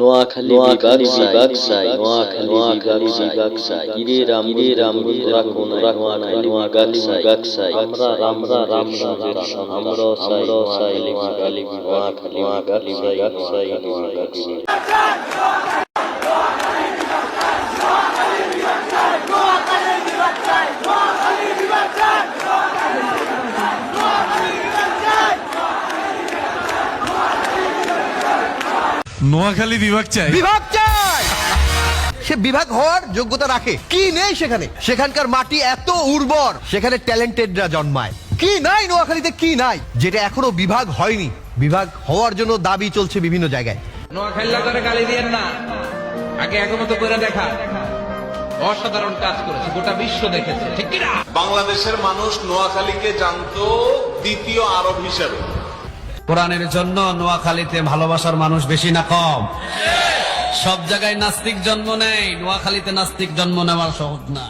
নোয়াখালী বিভাগ সাই নোয়াখালী বিভাগ সাই ইরে রাম তোরা কোন নোয়াখালী বিভাগ সাই আমরা রামরাজের আমরা সাই নোয়াখালী বিভাগ সাই নোয়াখালী বিভাগ চাই সে বিভাগ হওয়ার যোগ্যতা রাখে কি নেই সেখানে? সেখানকার মাটি এত উর্বর, সেখানে ট্যালেন্টেডরা জন্মায়। কি নাই নোয়াখালীতে, কি নাই যেটা এখনো বিভাগ হয়নি? বিভাগ হওয়ার জন্য দাবি চলছে বিভিন্ন জায়গায়। নোয়াখালীরা করে গালি দিয়েন না, আগে একমত করে দেখা। অসাধারণ কাজ করেছে, গোটা বিশ্ব দেখেছে, ঠিক কিনা? বাংলাদেশের মানুষ নোয়াখালীকে জানতো দ্বিতীয় আরব হিসেবে। কোরআনের জন্য নোয়াখালীতে ভালোবাসার মানুষ বেশি না কম? সব জায়গায় নাস্তিক জন্ম নেয়, নোয়াখালীতে নাস্তিক জন্ম নেওয়ার সহজ না।